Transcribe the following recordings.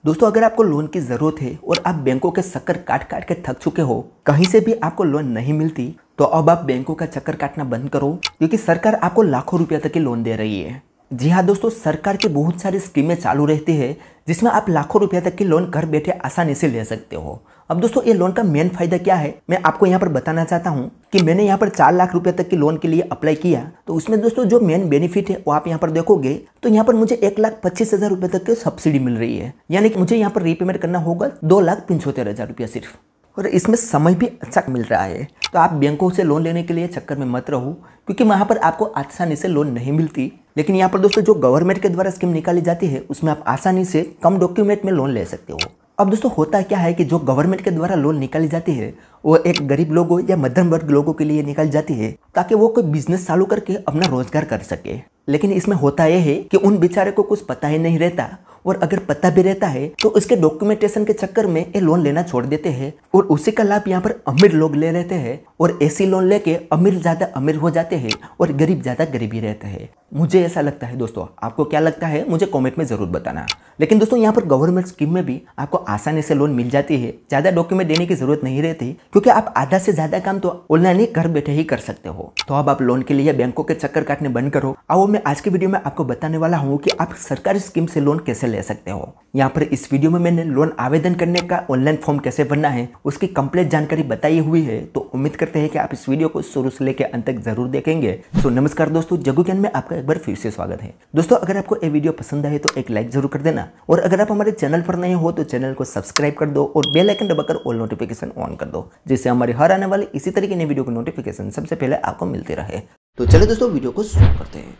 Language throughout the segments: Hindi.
दोस्तों अगर आपको लोन की ज़रूरत है और आप बैंकों के चक्कर काट काट के थक चुके हो, कहीं से भी आपको लोन नहीं मिलती, तो अब आप बैंकों का चक्कर काटना बंद करो क्योंकि सरकार आपको लाखों रुपए तक की लोन दे रही है। जी हाँ दोस्तों, सरकार की बहुत सारी स्कीमें चालू रहती है जिसमें आप लाखों रुपए तक की लोन घर बैठे आसानी से ले सकते हो। अब दोस्तों ये लोन का मेन फायदा क्या है, मैं आपको यहाँ पर बताना चाहता हूँ कि मैंने यहाँ पर 4 लाख रुपए तक की लोन के लिए अप्लाई किया। तो उसमें दोस्तों जो मेन बेनिफिट है वो आप यहाँ पर देखोगे तो यहाँ पर मुझे 1,25,000 रुपए तक की सब्सिडी मिल रही है, यानी कि मुझे यहाँ पर रीपेमेंट करना होगा 2,75,000 रुपया सिर्फ, और इसमें समय भी अच्छा मिल रहा है। तो आप बैंकों से लोन लेने के लिए चक्कर में मत रहो क्योंकि वहाँ पर आपको आसानी से लोन नहीं मिलती। लेकिन यहाँ पर दोस्तों जो गवर्नमेंट के द्वारा स्कीम निकाली जाती है उसमें आप आसानी से कम डॉक्यूमेंट में लोन ले सकते हो। अब दोस्तों होता क्या है कि जो गवर्नमेंट के द्वारा लोन निकाली जाती है वो एक गरीब लोगों या मध्यम वर्ग लोगों के लिए निकाली जाती है ताकि वो कोई बिजनेस चालू करके अपना रोजगार कर सके। लेकिन इसमें होता यह है कि उन बेचारे को कुछ पता ही नहीं रहता, और अगर पता भी रहता है तो उसके डॉक्यूमेंटेशन के चक्कर में ये लोन लेना छोड़ देते हैं और उसी का लाभ यहाँ पर अमीर लोग ले लेते हैं, और ऐसी लोन लेके अमीर ज़्यादा अमीर हो जाते हैं और गरीब ज़्यादा गरीब ही रहते हैं। मुझे ऐसा लगता है दोस्तों, आपको क्या लगता है मुझे कमेंट में ज़रूर बताना। लेकिन दोस्तों यहाँ पर गवर्नमेंट स्कीम में भी आपको आसानी से लोन मिल जाती है, ज़्यादा डॉक्यूमेंट देने की जरूरत नहीं रहती क्योंकि आप आधा से ज़्यादा काम तो ऑनलाइन ही घर बैठे ही कर सकते हो। तो अब आप लोन के लिए बैंकों के चक्कर काटने बंद करो। आओ मैं आज की वीडियो में आपको बताने वाला हूँ कि आप सरकारी स्कीम से लोन कैसे ले सकते हो। यहाँ पर इस वीडियो में मैंने लोन आवेदन करने का ऑनलाइन फॉर्म कैसे भरना है उसकी कंप्लीट जानकारी बताई हुई है। तो उम्मीद करते हैं कि आप इस वीडियो को शुरू से लेकर अंत तक जरूर देखेंगे। तो नमस्कार दोस्तों, जग्गू ज्ञान में आपका एक बार फिर से स्वागत है। दोस्तों अगर आपको ये वीडियो पसंद आए तो एक लाइक जरूर कर देना, और अगर आप हमारे चैनल पर नए हो तो चैनल को सब्सक्राइब कर दो और बेल आइकन दबाकर ऑल नोटिफिकेशन ऑन कर दो, जिससे हमारे हर आने वाले इसी तरह की नई वीडियो की नोटिफिकेशन सबसे पहले आपको मिलती रहे। तो चलिए दोस्तों वीडियो को शुरू करते हैं।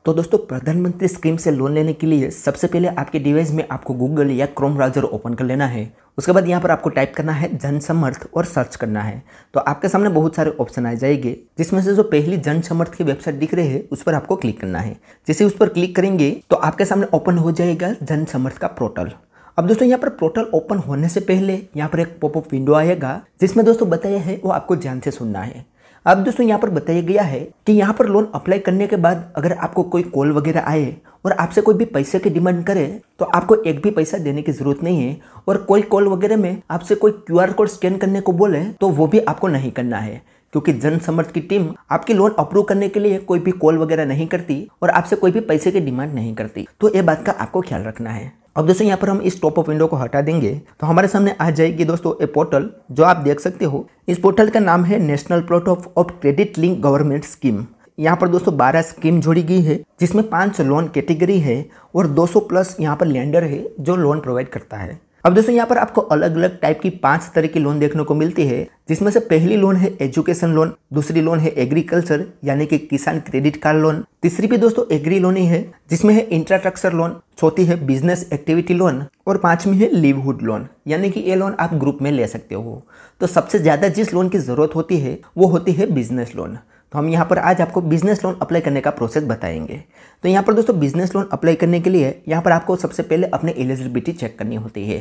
तो दोस्तों प्रधानमंत्री स्कीम से लोन लेने के लिए सबसे पहले आपके डिवाइस में आपको गूगल या क्रोम ब्राउजर ओपन कर लेना है। उसके बाद यहाँ पर आपको टाइप करना है जन समर्थ और सर्च करना है। तो आपके सामने बहुत सारे ऑप्शन आ जाएंगे, जिसमें से जो पहली जन समर्थ की वेबसाइट दिख रही है उस पर आपको क्लिक करना है। जैसे उस पर क्लिक करेंगे तो आपके सामने ओपन हो जाएगा जन समर्थ का पोर्टल। अब दोस्तों यहाँ पर पोर्टल ओपन होने से पहले यहाँ पर एक पॉपअप विंडो आएगा जिसमें दोस्तों बताया है वो आपको ध्यान से सुनना है। अब दोस्तों यहाँ पर बताया गया है कि यहाँ पर लोन अप्लाई करने के बाद अगर आपको कोई कॉल वगैरह आए और आपसे कोई भी पैसे की डिमांड करे तो आपको एक भी पैसा देने की जरूरत नहीं है, और कोई कॉल वगैरह में आपसे कोई QR कोड स्कैन करने को बोले तो वो भी आपको नहीं करना है, क्योंकि जन समर्थ की टीम आपकी लोन अप्रूव करने के लिए कोई भी कॉल वगैरह नहीं करती और आपसे कोई भी पैसे की डिमांड नहीं करती। तो ये बात का आपको ख्याल रखना है। अब दोस्तों यहाँ पर हम इस टॉप अप विंडो को हटा देंगे तो हमारे सामने आ जाएगी दोस्तों ये पोर्टल जो आप देख सकते हो। इस पोर्टल का नाम है national portal of credit link government scheme. यहाँ पर दोस्तों 12 स्कीम जोड़ी गई है जिसमें 5 लोन कैटेगरी है और 200 प्लस यहाँ पर लैंडर है जो लोन प्रोवाइड करता है। अब दोस्तों यहाँ पर आपको अलग अलग टाइप की 5 तरह की लोन देखने को मिलती है, जिसमें से पहली लोन है एजुकेशन लोन, दूसरी लोन है एग्रीकल्चर यानी कि किसान क्रेडिट कार्ड लोन, तीसरी भी दोस्तों एग्री लोन ही है जिसमें है इंफ्रास्ट्रक्चर लोन, चौथी है बिजनेस एक्टिविटी लोन और 5वीं है लिवहुड लोन, यानी कि ये लोन आप ग्रुप में ले सकते हो। तो सबसे ज़्यादा जिस लोन की ज़रूरत होती है वो होती है बिजनेस लोन। तो हम यहाँ पर आज आपको बिजनेस लोन अप्लाई करने का प्रोसेस बताएंगे। तो यहाँ पर दोस्तों बिजनेस लोन अप्लाई करने के लिए यहाँ पर आपको सबसे पहले अपने एलिजिबिलिटी चेक करनी होती है।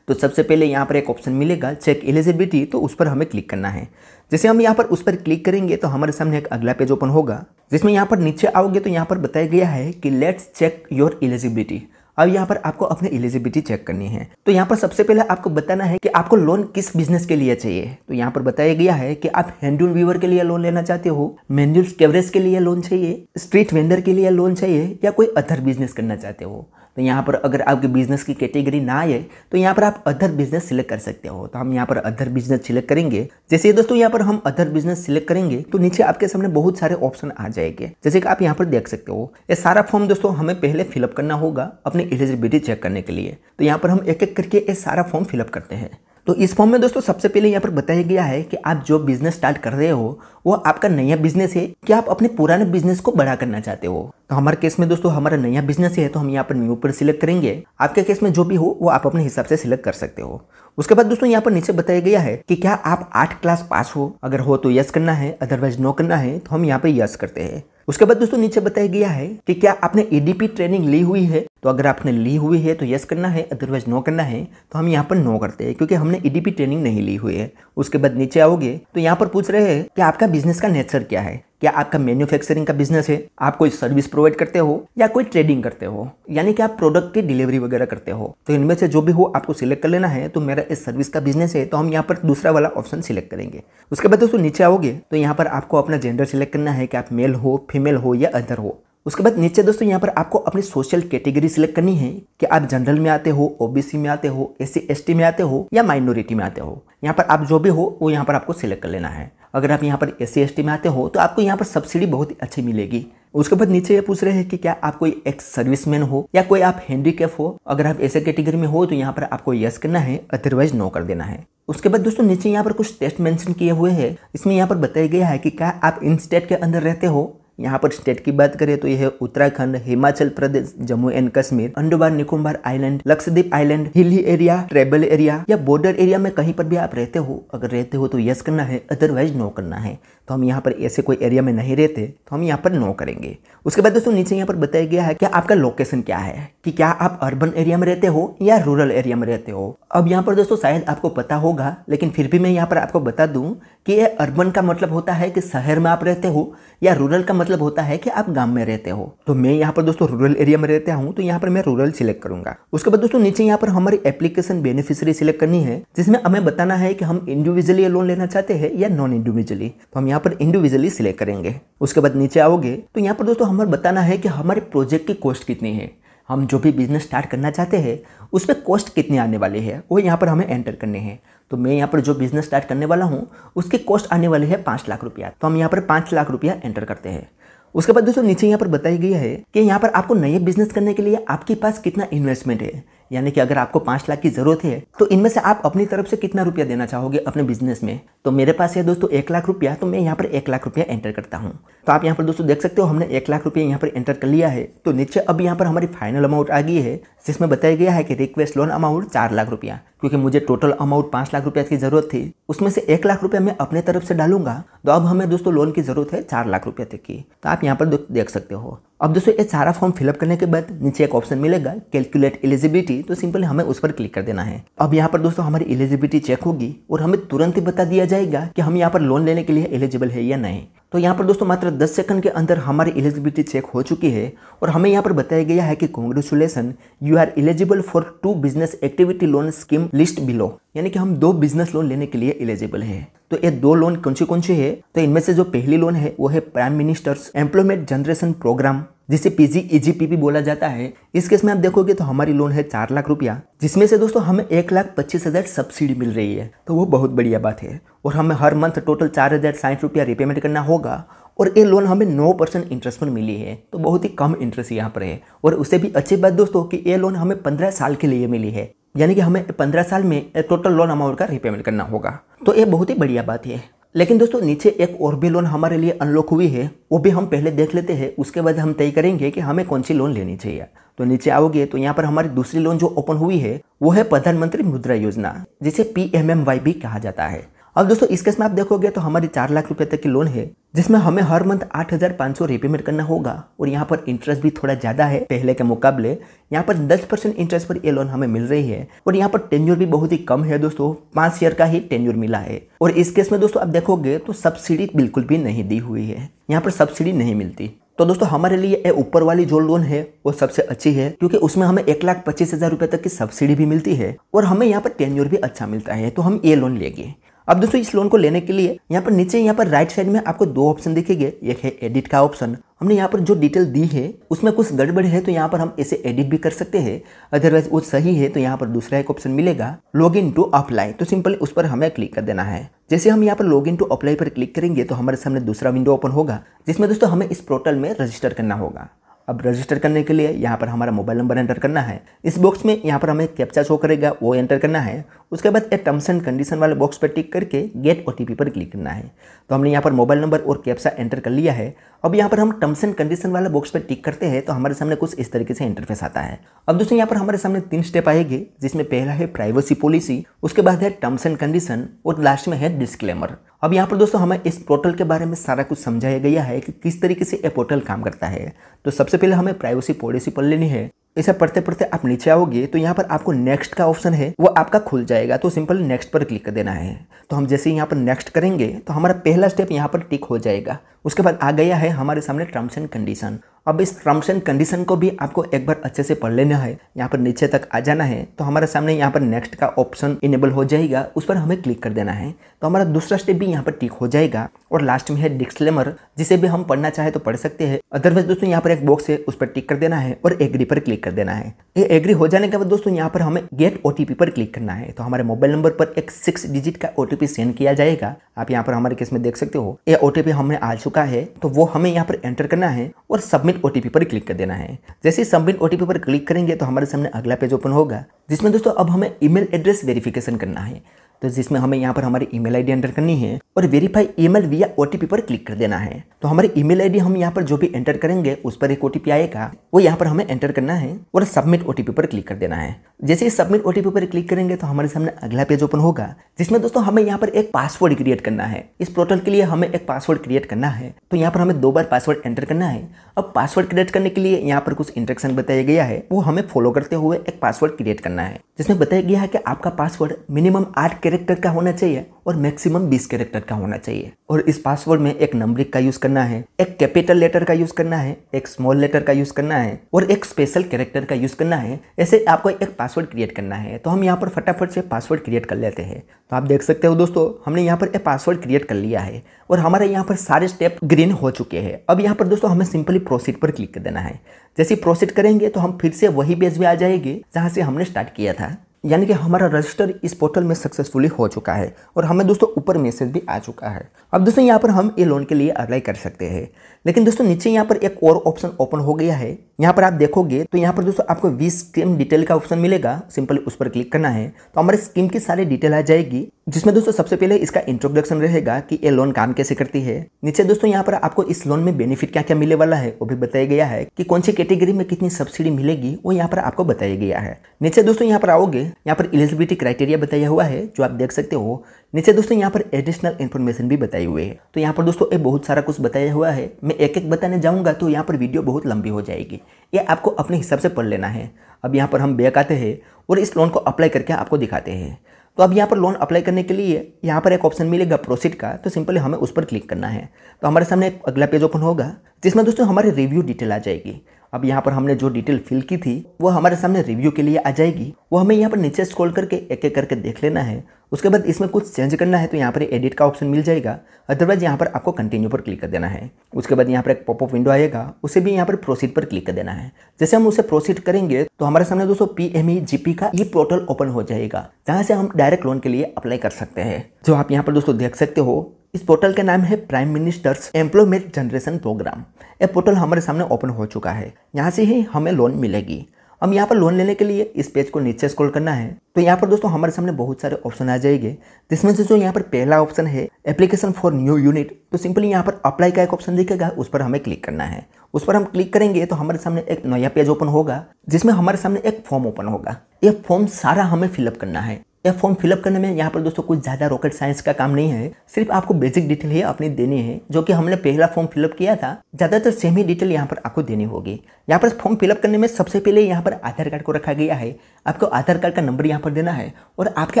तो सबसे पहले यहाँ पर एक ऑप्शन मिलेगा चेक एलिजिबिलिटी, तो उस पर हमें क्लिक करना है। जैसे हम यहाँ पर उस पर क्लिक करेंगे तो हमारे सामने एक अगला पेज ओपन होगा, जिसमें यहाँ पर नीचे आओगे तो यहाँ पर बताया गया है कि लेट्स चेक योर एलिजिबिलिटी। अब यहाँ पर आपको अपनी एलिजिबिलिटी चेक करनी है। तो यहाँ पर सबसे पहले आपको बताना है कि आपको लोन किस बिजनेस के लिए चाहिए। तो यहाँ पर बताया गया है कि आप हैंडलूम वीवर के लिए लोन लेना चाहते हो, मैनुअल कैवरेज के लिए लोन चाहिए, स्ट्रीट वेंडर के लिए लोन चाहिए, या कोई अदर बिजनेस करना चाहते हो। तो यहाँ पर अगर आपके बिजनेस की कैटेगरी ना आए तो यहाँ पर आप अदर बिजनेस सिलेक्ट कर सकते हो। तो हम यहाँ पर अदर बिजनेस सिलेक्ट करेंगे। जैसे दोस्तों यहाँ पर हम अदर बिजनेस सिलेक्ट करेंगे तो नीचे आपके सामने बहुत सारे ऑप्शन आ जाएंगे, जैसे कि आप यहाँ पर देख सकते हो। ये सारा फॉर्म दोस्तों हमें पहले फिलअप करना होगा अपनी एलिजिबिलिटी चेक करने के लिए। तो यहाँ पर हम एक एक करके ये सारा फॉर्म फिलअप करते हैं। तो इस फॉर्म में दोस्तों सबसे पहले यहाँ पर बताया गया है कि आप जो बिजनेस स्टार्ट कर रहे हो वो आपका नया बिजनेस है कि आप अपने पुराने बिजनेस को बड़ा करना चाहते हो। तो हमारे केस में दोस्तों हमारा नया बिजनेस है तो हम यहाँ पर न्यू पर सिलेक्ट करेंगे। आपके केस में जो भी हो वो आप अपने हिसाब से सिलेक्ट कर सकते हो। उसके बाद दोस्तों यहाँ पर नीचे बताया गया है कि क्या आप 8 क्लास पास हो, अगर हो तो यस करना है, अदरवाइज नो करना है। तो हम यहाँ पर यस करते हैं। उसके बाद दोस्तों नीचे बताया गया है कि क्या आपने EDP ट्रेनिंग ली हुई है। तो अगर आपने ली हुई है तो यस करना है, अदरवाइज नो करना है। तो हम यहाँ पर नो करते हैं क्योंकि हमने EDP ट्रेनिंग नहीं ली हुई है। उसके बाद नीचे आओगे तो यहाँ पर पूछ रहे हैं कि आपका बिजनेस का नेचर क्या है, क्या आपका मैन्युफैक्चरिंग का बिजनेस है, आप कोई सर्विस प्रोवाइड करते हो या कोई ट्रेडिंग करते हो, यानी कि आप प्रोडक्ट की डिलीवरी वगैरह करते हो। तो इनमें से जो भी हो आपको सिलेक्ट कर लेना है। तो मेरा इस सर्विस का बिजनेस है तो हम यहाँ पर दूसरा वाला ऑप्शन सिलेक्ट करेंगे। उसके बाद दोस्तों नीचे आओगे तो यहाँ पर आपको अपना जेंडर सिलेक्ट करना है कि आप मेल हो, फीमेल हो या अदर हो। उसके बाद नीचे दोस्तों यहाँ पर आपको अपनी सोशल कैटेगरी सिलेक्ट करनी है कि आप जनरल में आते हो, ओबीसी में आते हो, एससी एसटी में आते हो या माइनॉरिटी में आते हो। यहाँ पर आप जो भी हो वो यहाँ पर आपको सिलेक्ट कर लेना है। अगर आप यहाँ पर एससी एसटी में आते हो तो आपको यहाँ पर सब्सिडी बहुत ही अच्छी मिलेगी। उसके बाद नीचे ये पूछ रहे हैं कि क्या आप कोई एक्स सर्विसमैन हो या कोई आप हैंडीकैप हो। अगर आप ऐसे कैटेगरी में हो तो यहाँ पर आपको यस करना है, अदरवाइज नो कर देना है। उसके बाद दोस्तों नीचे यहाँ पर कुछ टेस्ट मेंशन किए हुए हैं। इसमें यहाँ पर बताया गया है कि क्या आप इन स्टेट के अंदर रहते हो। यहाँ पर स्टेट की बात करें तो यह है Uttarakhand, Himachal Pradesh, Jammu and Kashmir, Andaman Nicobar island, Lakshadweep island, hilly area, tribal area या बॉर्डर एरिया में कहीं पर भी आप रहते हो। अगर रहते हो तो यस करना है, अदरवाइज नो करना है। तो हम यहाँ पर ऐसे कोई एरिया में नहीं रहते तो हम यहाँ पर नो करेंगे। उसके बाद दोस्तों नीचे यहाँ पर बताया गया है कि आपका लोकेशन क्या है, कि क्या आप अर्बन एरिया में रहते हो या रूरल एरिया में रहते हो। अब यहाँ पर दोस्तों शायद आपको पता होगा, लेकिन फिर भी मैं यहाँ पर आपको बता दूं कि ये अर्बन का मतलब होता है कि शहर में आप रहते हो या रूरल का मतलब होता है कि आप गांव में रहते हो। तो मैं यहाँ पर दोस्तों रूरल एरिया में रहता हूँ तो यहाँ पर मैं रूरल सिलेक्ट करूंगा। उसके बाद दोस्तों नीचे यहाँ पर हमारी एप्लीकेशन बेनिफिशियरी सिलेक्ट करनी है, जिसमें हमें बताना है कि हम इंडिविजुअली लोन लेना चाहते हैं या नॉन इंडिविजुअली। तो हम यहाँ पर इंडिविजुअली सिलेक्ट करेंगे। उसके बाद नीचे आओगे तो यहाँ पर दोस्तों हमें बताना है कि हमारे प्रोजेक्ट की कॉस्ट कितनी है। हम जो भी बिजनेस स्टार्ट करना चाहते हैं उस पर कॉस्ट कितनी आने वाली है वो यहाँ पर हमें एंटर करने हैं। तो मैं यहाँ पर जो बिजनेस स्टार्ट करने वाला हूँ उसकी कॉस्ट आने वाली है 5 लाख रुपया। तो हम यहाँ पर 5 लाख रुपया एंटर करते हैं। उसके बाद दोस्तों नीचे यहाँ पर बताई गई है कि यहाँ पर आपको नए बिजनेस करने के लिए आपके पास कितना इन्वेस्टमेंट है, यानी कि अगर आपको 5 लाख की जरूरत है तो इनमें से आप अपनी तरफ से कितना रुपया देना चाहोगे अपने बिजनेस में। तो मेरे पास है दोस्तों 1 लाख रुपया, तो मैं यहाँ पर 1 लाख रुपया एंटर करता हूँ। तो आप यहाँ पर दोस्तों देख सकते हो हमने 1 लाख रुपया यहाँ पर एंटर कर लिया है। तो नीचे अब यहाँ पर हमारी फाइनल अमाउंट आ गई है, जिसमें बताया गया है कि रिक्वेस्ट लोन अमाउंट 4 लाख रुपया। क्योंकि मुझे टोटल अमाउंट 5 लाख रुपया की जरूरत थी, उसमें से 1 लाख रुपया मैं अपने तरफ से डालूंगा। तो अब हमें दोस्तों लोन की जरूरत है 4 लाख रुपया तक की। तो आप यहाँ पर देख सकते हो। अब दोस्तों ये सारा फॉर्म फिलअप करने के बाद नीचे एक ऑप्शन मिलेगा कैलकुलेट एलिजिबिलिटी। तो सिंपली हमें उस पर क्लिक कर देना है। अब यहाँ पर दोस्तों हमारी एलिजिबिलिटी चेक होगी और हमें तुरंत ही बता दिया जाएगा कि हम यहाँ पर लोन लेने के लिए एलिजिबल है या नहीं। तो यहाँ पर दोस्तों मात्र 10 सेकंड के अंदर हमारी एलिजिबिलिटी चेक हो चुकी है और हमें यहाँ पर बताया गया है कि congratulation, you are eligible for 2 business activity loan scheme list below, यानी कि हम 2 बिजनेस लोन लेने के लिए एलिजिबल है। तो ये 2 लोन कौन सी है, तो इनमें से जो पहली लोन है वो है prime minister's employment generation programme, जिसे PGEGP बोला जाता है। इस केस में आप देखोगे तो हमारी लोन है 4 लाख रुपया, जिसमें से दोस्तों हमें 1,25,000 सब्सिडी मिल रही है। तो वो बहुत बढ़िया बात है। और हमें हर मंथ टोटल 4,060 रुपया रिपेमेंट करना होगा और ये लोन हमें 9% इंटरेस्ट पर मिली है। तो बहुत ही कम इंटरेस्ट यहाँ पर है। और उससे भी अच्छी बात दोस्तों कि ये लोन हमें 15 साल के लिए मिली है, यानी कि हमें 15 साल में टोटल लोन अमाउंट का रिपेमेंट करना होगा। तो ये बहुत ही बढ़िया बात है। लेकिन दोस्तों नीचे एक और भी लोन हमारे लिए अनलॉक हुई है, वो भी हम पहले देख लेते हैं। उसके बाद हम तय करेंगे कि हमें कौन सी लोन लेनी चाहिए। तो नीचे आओगे तो यहाँ पर हमारी दूसरी लोन जो ओपन हुई है वो है प्रधानमंत्री मुद्रा योजना, जिसे PMMY भी कहा जाता है। अब दोस्तों इस केस में आप देखोगे तो हमारी 4 लाख रुपए तक की लोन है, जिसमें हमें हर मंथ 8,500 रिपेमेंट करना होगा। और यहाँ पर इंटरेस्ट भी थोड़ा ज़्यादा है पहले के मुकाबले। यहाँ पर 10% इंटरेस्ट पर ये लोन हमें मिल रही है। और यहाँ पर टेन्योर भी बहुत ही कम है दोस्तों, 5 ईयर का ही टेन्योर मिला है। और इस केस में दोस्तों आप देखोगे तो सब्सिडी बिल्कुल भी नहीं दी हुई है, यहाँ पर सब्सिडी नहीं मिलती। तो दोस्तों हमारे लिए ऊपर वाली जो लोन है वो सबसे अच्छी है, क्योंकि उसमें हमें 1,25,000 रुपये तक की सब्सिडी भी मिलती है और हमें यहाँ पर टेन्योर भी अच्छा मिलता है। तो हम ये लोन लेंगे। अब दोस्तों इस लोन को लेने के लिए यहाँ पर नीचे यहाँ पर राइट साइड में आपको 2 ऑप्शन दिखेंगे। एक है एडिट का ऑप्शन। हमने यहाँ पर जो डिटेल दी है उसमें कुछ गड़बड़ है तो यहाँ पर हम इसे एडिट भी कर सकते हैं, अदरवाइज वो सही है तो यहाँ पर दूसरा एक ऑप्शन मिलेगा लॉग इन टू अप्लाई। तो सिंपली उस पर हमें क्लिक कर देना है। जैसे हम यहाँ पर लॉग इन टू अप्लाई पर क्लिक करेंगे तो हमारे सामने दूसरा विंडो ओपन होगा, जिसमें दोस्तों हमें इस पोर्टल में रजिस्टर करना होगा। अब रजिस्टर करने के लिए यहाँ पर हमारा मोबाइल नंबर एंटर करना है। इस बॉक्स में यहाँ पर हमें कैप्चा शो करेगा, वो एंटर करना है। उसके बाद एक टर्म्स एंड कंडीशन वाले बॉक्स पर टिक करके गेट OTP पर क्लिक करना है। तो हमने यहाँ पर मोबाइल नंबर और कैप्चा एंटर कर लिया है। अब यहाँ पर हम टर्म्स एंड कंडीशन वाले बॉक्स पर टिक करते हैं तो हमारे सामने कुछ इस तरीके से इंटरफेस आता है। अब दोस्तों यहाँ पर हमारे सामने 3 स्टेप आएंगे, जिसमें पहला है प्राइवेसी पॉलिसी, उसके बाद है टर्म्स एंड कंडीशन और लास्ट में है डिस्क्लेमर। अब यहाँ पर दोस्तों हमें इस पोर्टल के बारे में सारा कुछ समझाया गया है कि किस तरीके से ये पोर्टल काम करता है। तो सबसे पहले हमें प्राइवेसी पॉलिसी पढ़ लेनी है। इसे पढ़ते पढ़ते आप नीचे आओगे तो यहाँ पर आपको नेक्स्ट का ऑप्शन है वो आपका खुल जाएगा, तो सिंपल नेक्स्ट पर क्लिक कर देना है। तो हम जैसे ही यहाँ पर नेक्स्ट करेंगे तो हमारा पहला स्टेप यहाँ पर टिक हो जाएगा। उसके बाद आ गया है हमारे सामने टर्म्स एंड कंडीशन। अब इस टर्म्स एंड कंडीशन को भी आपको एक बार अच्छे से पढ़ लेना है। यहाँ पर नीचे तक आ जाना है तो हमारे सामने यहाँ पर नेक्स्ट का ऑप्शन इनेबल हो जाएगा, उस पर हमें क्लिक कर देना है। तो हमारा दूसरा स्टेप भी यहाँ पर टिक हो जाएगा। और लास्ट में है डिस्क्लेमर, जिसे भी हम पढ़ना चाहे तो पढ़ सकते हैं, अदरवाइज दोस्तों यहाँ पर एक बॉक्स है उस पर टिक कर देना है और एग्री पर क्लिक कर देना है। ये एग्री हो जाने के बाद दोस्तों यहाँ पर हमें गेट OTP पर क्लिक करना है। तो हमारे मोबाइल नंबर पर एक 6 डिजिट का OTP सेंड किया जाएगा। आप यहाँ पर हमारे केस में देख सकते हो ये OTP हमें आ चुका है, तो वो हमें यहाँ पर एंटर करना है और सबमिट OTP पर क्लिक कर देना है। जैसे ही सबमिट OTP पर क्लिक करेंगे तो हमारे सामने अगला पेज ओपन होगा, जिसमें दोस्तों अब हमें ईमेल एड्रेस वेरिफिकेशन करना है। तो जिसमें हमें यहाँ पर हमारी ईमेल आईडी एंटर करनी है और वेरीफाई ईमेल विया OTP पर क्लिक कर देना है। तो हमारी ईमेल आईडी हम यहाँ पर जो भी एंटर करेंगे उस पर एक OTP आएगा, वो यहाँ पर हमें एंटर करना है और सबमिट OTP पर क्लिक कर देना है। जैसे ही सबमिट OTP पर क्लिक करेंगे तो हमारे सामने अगला पेज ओपन होगा, जिसमें दोस्तों हमें यहाँ पर एक पासवर्ड क्रिएट करना है। इस पोर्टल के लिए हमें एक पासवर्ड क्रिएट करना है। तो यहाँ पर हमें 2 बार पासवर्ड एंटर करना है। अब पासवर्ड क्रिएट करने के लिए यहाँ पर कुछ इंस्ट्रक्शन बताया गया है, वो हमें फॉलो करते हुए एक पासवर्ड क्रिएट करना है, जिसमें बताया गया है कि आपका पासवर्ड मिनिमम 8 कैरेक्टर का होना चाहिए और मैक्सिमम 20 कैरेक्टर का होना चाहिए। और इस पासवर्ड में एक नंबरिंग का यूज करना है, एक कैपिटल लेटर का यूज करना है, एक स्मॉल लेटर का यूज करना है और एक स्पेशल कैरेक्टर का यूज करना है। ऐसे आपको एक पासवर्ड क्रिएट करना है। तो हम यहाँ पर फटाफट से पासवर्ड क्रिएट कर लेते हैं। तो आप देख सकते हो दोस्तों, हमने यहाँ पर एक पासवर्ड क्रिएट कर लिया है और हमारे यहाँ पर सारे स्टेप ग्रीन हो चुके हैं। अब यहाँ पर दोस्तों हमें सिंपली प्रोसीड पर क्लिक कर देना है। जैसे प्रोसीड करेंगे तो हम फिर से वही पेज में आ जाएंगे जहाँ से हमने स्टार्ट किया था, यानी कि हमारा रजिस्टर इस पोर्टल में सक्सेसफुली हो चुका है और हमें दोस्तों ऊपर मैसेज भी आ चुका है। अब दोस्तों यहाँ पर हम ये लोन के लिए अप्लाई कर सकते हैं, लेकिन दोस्तों नीचे यहाँ पर एक और ऑप्शन ओपन हो गया है। यहाँ पर आप देखोगे तो यहाँ पर दोस्तों आपको 20 स्कीम डिटेल का ऑप्शन मिलेगा, सिंपली उस पर क्लिक करना है। तो हमारे स्कीम की सारी डिटेल आ जाएगी, जिसमें दोस्तों सबसे पहले इसका इंट्रोडक्शन रहेगा कि ये लोन काम कैसे करती है। नीचे दोस्तों यहाँ पर आपको इस लोन में बेनिफिट क्या क्या मिलने वाला है वो भी बताया गया है, कि कौन सी कैटेगरी में कितनी सब्सिडी मिलेगी वो यहाँ पर आपको बताया गया है। नीचे दोस्तों यहाँ पर आओगे, यहाँ पर एलिजिबिलिटी क्राइटेरिया बताया हुआ है जो आप देख सकते हो। नीचे दोस्तों यहाँ पर एडिशनल इन्फॉर्मेशन भी बताई हुई है। तो यहाँ पर दोस्तों ये बहुत सारा कुछ बताया हुआ है, मैं एक एक बताने जाऊँगा तो यहाँ पर वीडियो बहुत लंबी हो जाएगी, ये आपको अपने हिसाब से पढ़ लेना है। अब यहाँ पर हम बैक आते हैं और इस लोन को अप्लाई करके आपको दिखाते हैं। तो अब यहाँ पर लोन अप्लाई करने के लिए यहाँ पर एक ऑप्शन मिलेगा प्रोसीड का, तो सिंपली हमें उस पर क्लिक करना है। तो हमारे सामने एक अगला पेज ओपन होगा, जिसमें दोस्तों हमारे रिव्यू डिटेल आ जाएगी। अब यहाँ पर हमने जो डिटेल फिल की थी वो हमारे सामने रिव्यू के लिए आ जाएगी, वो हमें यहाँ पर नीचे स्क्रॉल करके एक एक करके देख लेना है। उसके बाद इसमें कुछ चेंज करना है तो यहाँ पर एडिट का ऑप्शन मिल जाएगा, अदरवाइज यहाँ पर आपको कंटिन्यू पर क्लिक कर देना है। उसके बाद यहाँ पर एक पॉपअप विंडो आएगा, उसे भी यहाँ पर प्रोसीड पर क्लिक कर देना है। जैसे हम उसे प्रोसीड करेंगे तो हमारे सामने दोस्तों PMEGP का ये पोर्टल ओपन हो जाएगा, जहाँ से हम डायरेक्ट लोन के लिए अप्लाई कर सकते हैं। जो आप यहाँ पर दोस्तों देख सकते हो, इस पोर्टल का नाम है prime minister's employment generation programme. यह पोर्टल हमारे सामने ओपन हो चुका है, यहाँ से ही हमें लोन मिलेगी। हम यहाँ पर लोन लेने के लिए इस पेज को नीचे स्क्रॉल करना है तो यहाँ पर दोस्तों हमारे सामने बहुत सारे ऑप्शन आ जाएंगे, जिसमें से जो यहाँ पर पहला ऑप्शन है एप्लीकेशन फॉर न्यू यूनिट, तो सिंपली यहाँ पर अप्लाई का एक ऑप्शन दिखेगा, उस पर हमें क्लिक करना है। उस पर हम क्लिक करेंगे तो हमारे सामने एक नया पेज ओपन होगा, जिसमें हमारे सामने एक फॉर्म ओपन होगा। यह फॉर्म सारा हमें फिलअप करना है। यह फॉर्म फिलअप करने में यहाँ पर दोस्तों कुछ ज़्यादा रॉकेट साइंस का काम नहीं है, सिर्फ आपको बेसिक डिटेल ही अपनी देनी है, जो कि हमने पहला फॉर्म फिलअप किया था। ज़्यादातर सेम ही डिटेल यहाँ पर आपको देनी होगी। यहाँ पर फॉर्म फिलअप करने में सबसे पहले यहाँ पर आधार कार्ड को रखा गया है। आपको आधार कार्ड का नंबर यहाँ पर देना है और आपके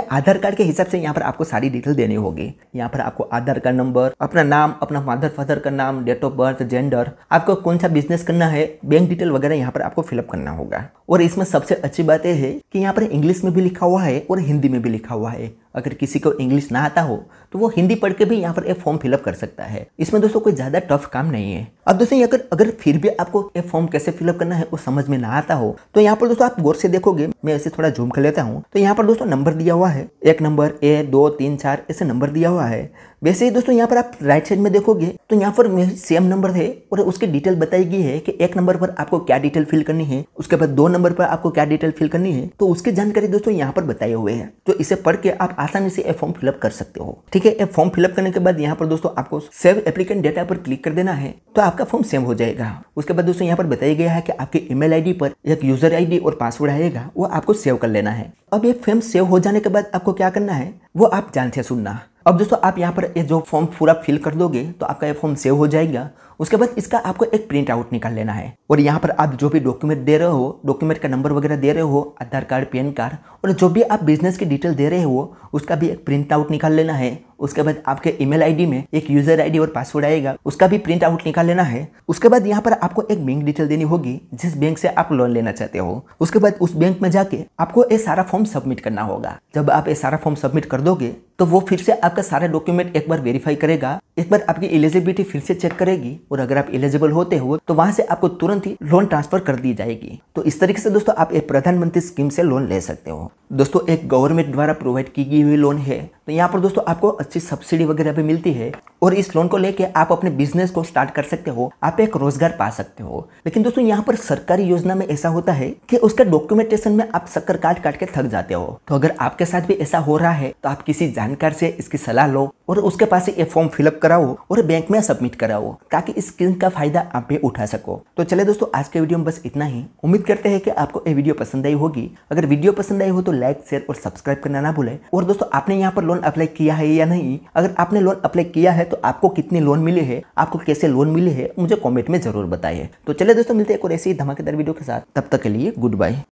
आधार कार्ड के हिसाब से यहाँ पर आपको सारी डिटेल देनी होगी। यहाँ पर आपको आधार कार्ड नंबर, अपना नाम, अपना मदर फादर का नाम, डेट ऑफ बर्थ, जेंडर, आपको कौन सा बिजनेस करना है, बैंक डिटेल वगैरह यहाँ पर आपको फिलअप करना होगा। और इसमें सबसे अच्छी बात यह है कि यहाँ पर इंग्लिश में भी लिखा हुआ है और हिंदी में भी लिखा हुआ है। अगर किसी को इंग्लिश ना आता हो तो वो हिंदी पढ़ के भी यहाँ पर एक फॉर्म फिलअप कर सकता है। इसमें दोस्तों कोई ज़्यादा टफ काम नहीं है। अब दोस्तों अगर फिर भी आपको ये फॉर्म कैसे फिलअप करना है वो समझ में ना आता हो तो यहाँ पर दोस्तों आप गौर से देखोगे, मैं ऐसे थोड़ा जूम कर लेता हूँ, तो यहाँ पर दोस्तों नंबर दिया हुआ है, 1 नंबर, A 2 3 4 ऐसे नंबर दिया हुआ है। वैसे ही दोस्तों यहाँ पर आप राइट साइड में देखोगे तो यहाँ पर सेम नंबर है और उसकी डिटेल बताई गई है कि 1 नंबर पर आपको क्या डिटेल फिल करनी है, उसके बाद 2 नंबर पर आपको क्या डिटेल फिल करनी है, तो उसकी जानकारी दोस्तों यहाँ पर बताए हुए हैं। तो इसे पढ़ के आप आसानी से ये फॉर्म फिलअप कर सकते हो। ठीक है, ये फॉर्म फिलअप करने के बाद यहाँ पर दोस्तों आपको सेव एप्लीकेंट डेटा पर क्लिक कर देना है, तो आपका फॉर्म सेव हो जाएगा। उसके बाद दोस्तों यहाँ पर बताया गया है कि आपके ईमेल आईडी पर एक यूजर आईडी और पासवर्ड आएगा, वो आपको सेव कर लेना है। अब ये फॉर्म सेव हो जाने के बाद आपको क्या करना है वो आप ध्यान से सुनना। अब दोस्तों आप यहाँ पर ये जो फॉर्म पूरा फिल कर दोगे तो आपका ये फॉर्म सेव हो जाएगा। उसके बाद इसका आपको एक प्रिंट आउट निकाल लेना है और यहाँ पर आप जो भी डॉक्यूमेंट दे रहे हो, डॉक्यूमेंट का नंबर वगैरह दे रहे हो, आधार कार्ड, पैन कार्ड और जो भी आप बिजनेस की डिटेल दे रहे हो उसका भी एक प्रिंट आउट निकाल लेना है। उसके बाद आपके ईमेल आईडी में एक यूजर आईडी और पासवर्ड आएगा, उसका भी प्रिंट आउट निकाल लेना है। उसके बाद यहाँ पर आपको एक बैंक डिटेल देनी होगी जिस बैंक से आप लोन लेना चाहते हो। उसके बाद उस बैंक में जाके आपको ये सारा फॉर्म सबमिट करना होगा। जब आप ये सारा फॉर्म सबमिट कर दोगे तो वो फिर से आपका सारा डॉक्यूमेंट एक बार वेरीफाई करेगा, एक बार आपकी एलिजिबिलिटी फिर से चेक करेगी और अगर आप एलिजिबल होते हो तो वहां से आपको तुरंत ही लोन ट्रांसफर कर दी जाएगी। तो इस तरीके से दोस्तों आप एक प्रधानमंत्री स्कीम से लोन ले सकते हो। दोस्तों एक गवर्नमेंट द्वारा प्रोवाइड की गई हुई लोन है, तो यहाँ पर दोस्तों आपको अच्छी सब्सिडी वगैरह भी मिलती है और इस लोन को लेके आप अपने बिजनेस को स्टार्ट कर सकते हो, आप एक रोजगार पा सकते हो। लेकिन दोस्तों यहाँ पर सरकारी योजना में ऐसा होता है कि उसका डॉक्यूमेंटेशन में आप चक्कर काट काट के थक जाते हो। तो अगर आपके साथ भी ऐसा हो रहा है तो आप किसी जानकार से इसकी सलाह लो और उसके पास से ये फॉर्म फिलअप कराओ और बैंक में सबमिट कराओ ताकि इस स्कीम का फायदा आप भी उठा सको। तो चले दोस्तों आज के वीडियो में बस इतना ही। उम्मीद करते हैं कि आपको ये वीडियो पसंद आई होगी। अगर वीडियो पसंद आई हो तो लाइक, शेयर और सब्सक्राइब करना ना भूलें। और दोस्तों आपने यहाँ पर लोन अप्लाई किया है या नहीं, अगर आपने लोन अप्लाई किया है तो आपको कितनी लोन मिली है, आपको कैसे लोन मिली है, मुझे कमेंट में जरूर बताइए। तो चले दोस्तों मिलते हैं एक और ऐसी ही धमाकेदार वीडियो के साथ, तब तक के लिए गुड बाय।